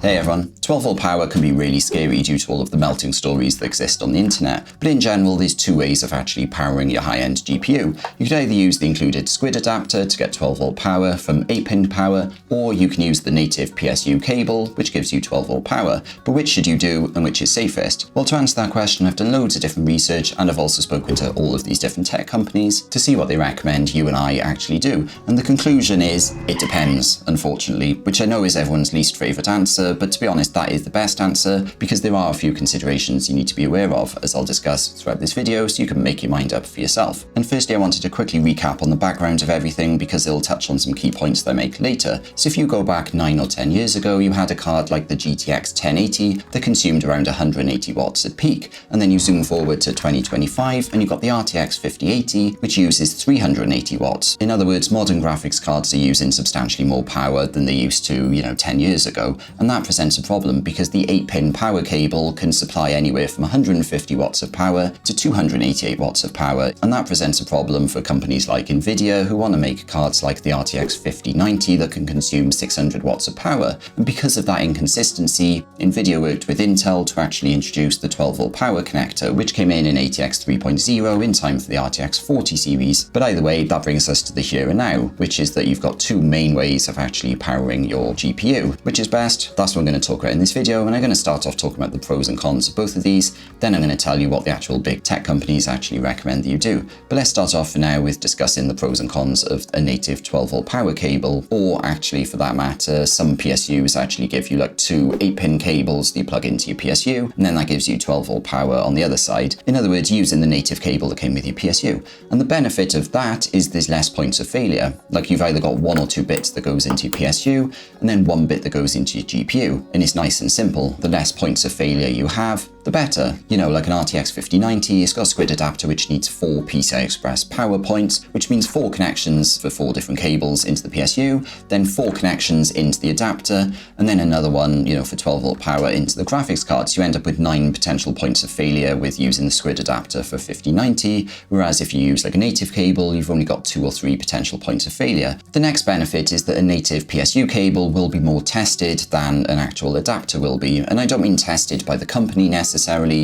Hey everyone, 12V power can be really scary due to all of the melting stories that exist on the internet, but in general there's two ways of actually powering your high-end GPU. You could either use the included Squid adapter to get 12V power from 8-pin power, or you can use the native PSU cable, which gives you 12V power. But which should you do and which is safest? Well, to answer that question I've done loads of different research, and I've also spoken to all of these different tech companies to see what they recommend you and I actually do. And the conclusion is, it depends, unfortunately, which I know is everyone's least favourite answer, but to be honest, that is the best answer because there are a few considerations you need to be aware of, as I'll discuss throughout this video, so you can make your mind up for yourself. And firstly, I wanted to quickly recap on the background of everything because it'll touch on some key points that I make later. So if you go back 9 or 10 years ago, you had a card like the GTX 1080 that consumed around 180 watts at peak, and then you zoom forward to 2025 and you've got the RTX 5080, which uses 380 watts. In other words, modern graphics cards are using substantially more power than they used to, 10 years ago, and that presents a problem because the 8-pin power cable can supply anywhere from 150 watts of power to 288 watts of power, and that presents a problem for companies like NVIDIA who want to make cards like the RTX 5090 that can consume 600 watts of power. And because of that inconsistency, NVIDIA worked with Intel to actually introduce the 12V power connector, which came in ATX 3.0 in time for the RTX 40 series. But either way, that brings us to the here and now, which is that you've got two main ways of actually powering your GPU. Which is best? That's what I'm going to talk about in this video, and I'm going to start off talking about the pros and cons of both of these, then I'm going to tell you what the actual big tech companies actually recommend that you do. But let's start off for now with discussing the pros and cons of a native 12V power cable, or actually for that matter, some PSUs actually give you like two 8-pin cables that you plug into your PSU, and then that gives you 12V power on the other side. In other words, using the native cable that came with your PSU. And the benefit of that is there's less points of failure. Like you've either got 1 or 2 bits that goes into your PSU, and then 1 bit that goes into your GPU. And it's nice and simple. The less points of failure you have, the better. Like an RTX 5090, it's got a Squid adapter which needs 4 PCI Express power points, which means 4 connections for 4 different cables into the PSU, then 4 connections into the adapter, and then another one, for 12V power into the graphics card. So you end up with 9 potential points of failure with using the Squid adapter for 5090, whereas if you use like a native cable, you've only got 2 or 3 potential points of failure. The next benefit is that a native PSU cable will be more tested than an actual adapter will be. And I don't mean tested by the company necessarily,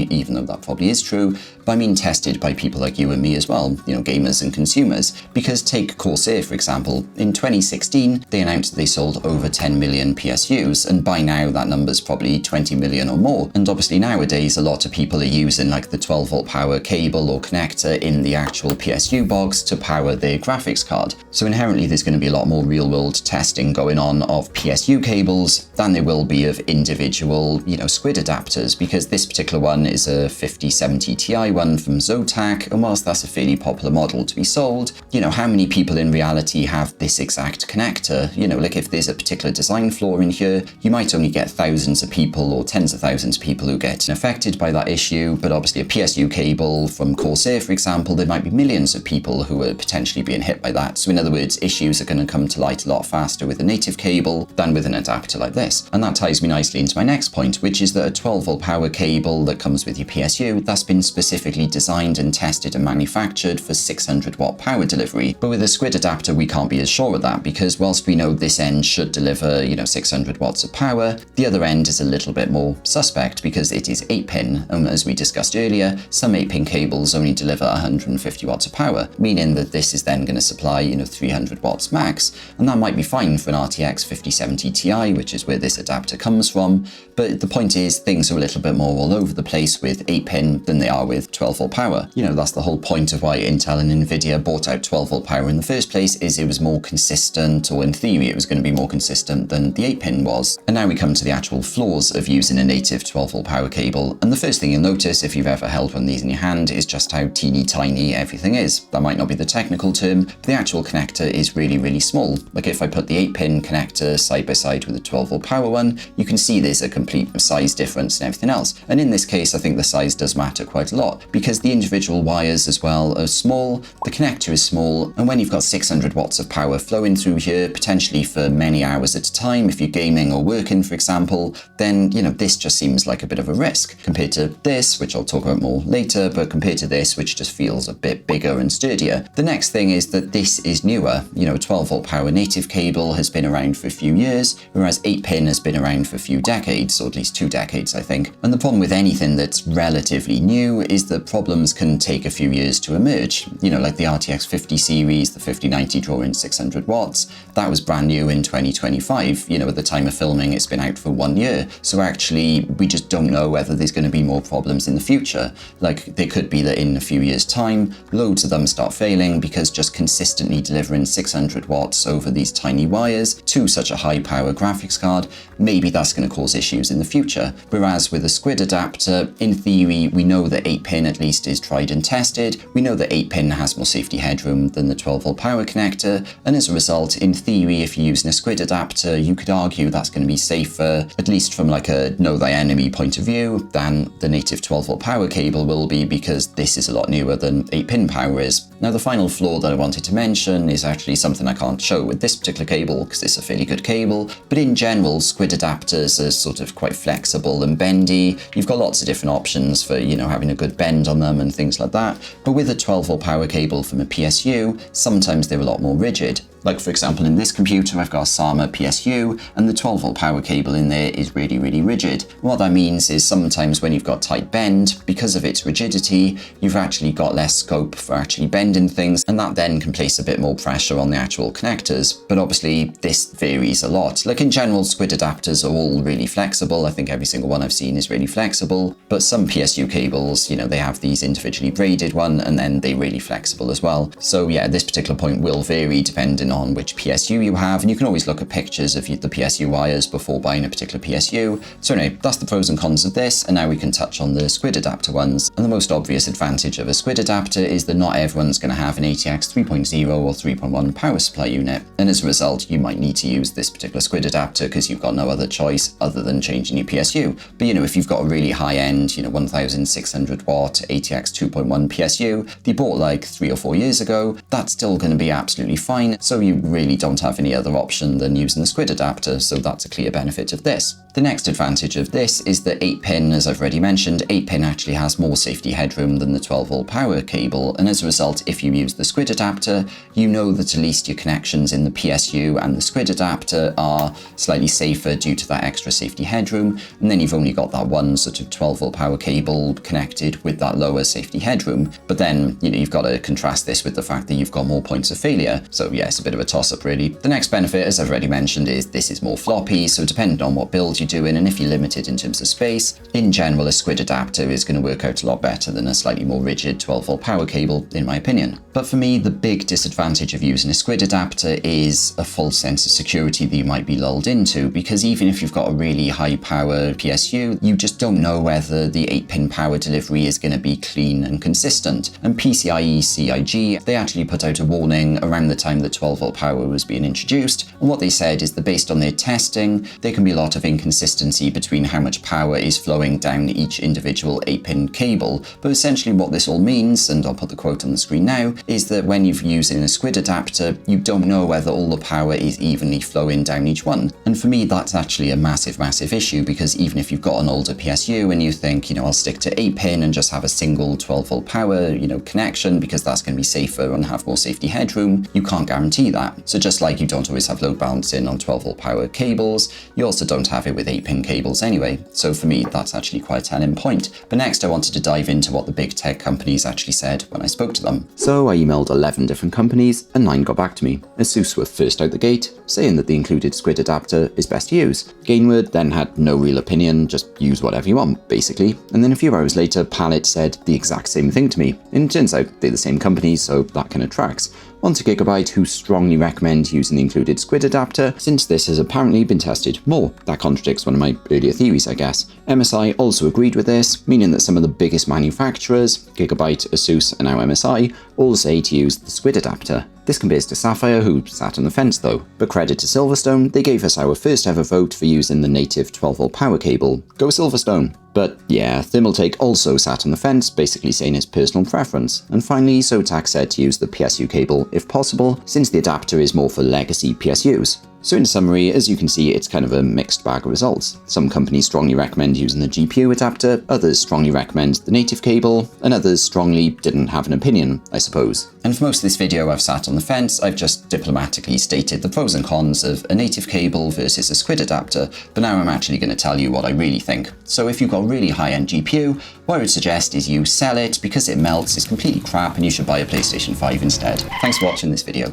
even though that probably is true, but I mean tested by people like you and me as well, gamers and consumers. Because take Corsair, for example. In 2016, they announced they sold over 10 million PSUs, and by now that number's probably 20 million or more. And obviously nowadays, a lot of people are using like the 12V power cable or connector in the actual PSU box to power their graphics card. So inherently, there's going to be a lot more real-world testing going on of PSU cables than there will be of individual, Squid adapters, because this particular one is a 5070 Ti one from Zotac, and whilst that's a fairly popular model to be sold, how many people in reality have this exact connector? Like if there's a particular design flaw in here, you might only get thousands of people or tens of thousands of people who get affected by that issue, but obviously a PSU cable from Corsair, for example, there might be millions of people who are potentially being hit by that. So in other words, issues are going to come to light a lot faster with a native cable than with an adapter like this. And that ties me nicely into my next point, which is that a 12V power cable that comes with your PSU, that's been specifically designed and tested and manufactured for 600 watt power delivery. But with a Squid adapter, we can't be as sure of that, because whilst we know this end should deliver, 600 watts of power, the other end is a little bit more suspect because it is 8-pin. And as we discussed earlier, some 8-pin cables only deliver 150 watts of power, meaning that this is then going to supply, 300 watts max. And that might be fine for an RTX 5070 Ti, which is where this adapter comes from. But the point is, things are a little bit more all over the place with 8-pin than they are with 12V power. That's the whole point of why Intel and NVIDIA bought out 12V power in the first place, is it was more consistent, or in theory it was going to be more consistent than the 8-pin was. And now we come to the actual flaws of using a native 12V power cable. And the first thing you'll notice if you've ever held one of these in your hand is just how teeny tiny everything is. That might not be the technical term, but the actual connector is really, really small. Like if I put the 8-pin connector side by side with the 12V power one, you can see there's a complete size difference and everything else. And in this case, I think the size does matter quite a lot, because the individual wires as well are small, the connector is small, and when you've got 600 watts of power flowing through here, potentially for many hours at a time, if you're gaming or working, for example, then, this just seems like a bit of a risk compared to this, which I'll talk about more later, but compared to this, which just feels a bit bigger and sturdier. The next thing is that this is newer. 12 volt power native cable has been around for a few years, whereas 8-pin has been around for a few decades, or at least 2 decades, I think. And the problem with anything that's relatively new is that problems can take a few years to emerge. Like the RTX 50 series, the 5090 drawing 600 watts, that was brand new in 2025. At the time of filming, it's been out for 1 year. So actually, we just don't know whether there's going to be more problems in the future. Like, there could be that in a few years' time, loads of them start failing because just consistently delivering 600 watts over these tiny wires to such a high power graphics card, maybe that's going to cause issues in the future. Whereas with a Squid adapter, in theory, we know that 8-pin at least is tried and tested. We know that 8-pin has more safety headroom than the 12 volt power connector. And as a result, in theory, if you're using a Squid adapter, you could argue that's going to be safer, at least from like a know thy enemy point of view, than the native 12 volt power cable will be, because this is a lot newer than 8-pin power is. Now, the final flaw that I wanted to mention is actually something I can't show with this particular cable, because it's a fairly good cable, but in general, Squid adapters are sort of quite flexible and bendy. You've got lots of different options for, having a good bend on them and things like that. But with a 12 volt power cable from a PSU, sometimes they're a lot more rigid. Like, for example, in this computer, I've got a Sama PSU, and the 12 volt power cable in there is really, really rigid. What that means is sometimes when you've got tight bend, because of its rigidity, you've actually got less scope for actually bending things, and that then can place a bit more pressure on the actual connectors. But obviously, this varies a lot. Like, in general, Squid adapters are all really flexible. I think every single one I've seen is really flexible, but some PSU cables, they have these individually braided one, and then they're really flexible as well. So yeah, this particular point will vary depending on which PSU you have, and you can always look at pictures of the PSU wires before buying a particular PSU. So anyway, that's the pros and cons of this, and now we can touch on the Squid adapter ones. And the most obvious advantage of a Squid adapter is that not everyone's going to have an ATX 3.0 or 3.1 power supply unit, and as a result, you might need to use this particular Squid adapter because you've got no other choice other than changing your PSU. But if you've got a really high-end, 1600 watt ATX 2.1 PSU that you bought like 3 or 4 years ago, that's still going to be absolutely fine. So you really don't have any other option than using the Squid adapter, so that's a clear benefit of this. The next advantage of this is that 8-pin, as I've already mentioned, 8-pin actually has more safety headroom than the 12 volt power cable, and as a result, if you use the Squid adapter, you know that at least your connections in the PSU and the Squid adapter are slightly safer due to that extra safety headroom, and then you've only got that one sort of 12 volt power cable connected with that lower safety headroom. But then, you've got to contrast this with the fact that you've got more points of failure, so yeah, it's a bit of a toss-up really. The next benefit, as I've already mentioned, is this is more floppy, so depending on what build you're doing and if you're limited in terms of space, in general a Squid adapter is going to work out a lot better than a slightly more rigid 12 volt power cable, in my opinion. But for me, the big disadvantage of using a Squid adapter is a false sense of security that you might be lulled into, because even if you've got a really high power PSU, you just don't know whether the 8-pin power delivery is going to be clean and consistent. And PCIe CIG, they actually put out a warning around the time that 12 volt power was being introduced, and what they said is that based on their testing, there can be a lot of inconsistency between how much power is flowing down each individual 8-pin cable. But essentially what this all means, and I'll put the quote on the screen now, is that when you're using a Squid adapter, you don't know whether all the power is evenly flowing down each one. And for me, that's actually a massive issue, because even if you've got an older PSU and you think, I'll stick to 8-pin and just have a single 12 volt power, connection, because that's going to be safer and have more safety headroom, you can't guarantee that. So just like you don't always have load balancing on 12 volt power cables, you also don't have it with 8-pin cables anyway. So for me, that's actually quite a telling point. But next I wanted to dive into what the big tech companies actually said when I spoke to them. So I emailed 11 different companies and 9 got back to me. ASUS were first out the gate, saying that the included Squid adapter is best to use. Gainward then had no real opinion, just use whatever you want, basically. And then a few hours later, Pallet said the exact same thing to me. And it turns out they're the same company, so that kind of tracks. On to Gigabyte, who strongly recommend using the included Squid adapter, since this has apparently been tested more. That contradicts one of my earlier theories, I guess. MSI also agreed with this, meaning that some of the biggest manufacturers, Gigabyte, ASUS, and now MSI, all say to use the Squid adapter. This compares to Sapphire, who sat on the fence though. But credit to Silverstone, they gave us our first ever vote for using the native 12V power cable. Go Silverstone! But yeah, Thermaltake also sat on the fence, basically saying it's personal preference. And finally, Zotac said to use the PSU cable if possible, since the adapter is more for legacy PSUs. So in summary, as you can see, it's kind of a mixed bag of results. Some companies strongly recommend using the GPU adapter, others strongly recommend the native cable, and others strongly didn't have an opinion, I suppose. And for most of this video I've sat on the fence, I've just diplomatically stated the pros and cons of a native cable versus a Squid adapter, but now I'm actually going to tell you what I really think. So if you've got a really high-end GPU, what I would suggest is you sell it because it melts, it's completely crap, and you should buy a PlayStation 5 instead. Thanks for watching this video.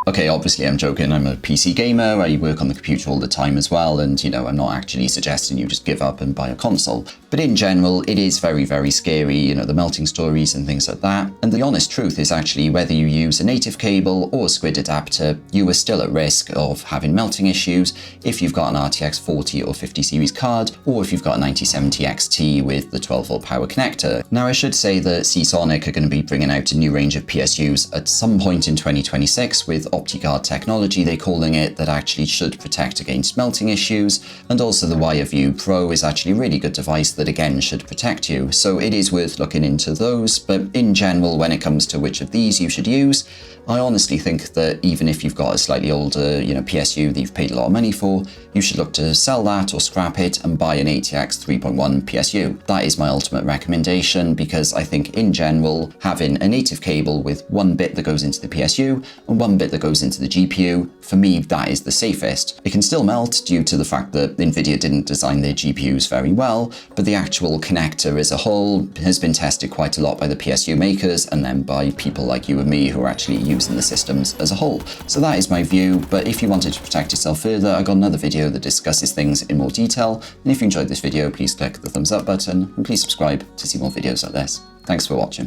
Okay, obviously I'm joking, I'm a PC gamer, I work on the computer all the time as well, and I'm not actually suggesting you just give up and buy a console. But in general, it is very, very scary, the melting stories and things like that. And the honest truth is actually whether you use a native cable or a Squid adapter, you are still at risk of having melting issues if you've got an RTX 40 or 50 series card, or if you've got a 9070 XT with the 12V power connector. Now I should say that Seasonic are going to be bringing out a new range of PSUs at some point in 2026 with OptiGuard technology, they're calling it, that actually should protect against melting issues, and also the WireView Pro is actually a really good device that again should protect you, so it is worth looking into those. But in general, when it comes to which of these you should use, I honestly think that even if you've got a slightly older PSU that you've paid a lot of money for, you should look to sell that or scrap it and buy an ATX 3.1 PSU. That is my ultimate recommendation, because I think in general having a native cable with one bit that goes into the PSU and one bit that goes into the GPU, for me that is the safest. It can still melt due to the fact that NVIDIA didn't design their GPUs very well, but the actual connector as a whole has been tested quite a lot by the PSU makers and then by people like you and me who are actually using the systems as a whole. So that is my view, but if you wanted to protect yourself further, I got another video that discusses things in more detail, and if you enjoyed this video, please click the thumbs up button and please subscribe to see more videos like this. Thanks for watching.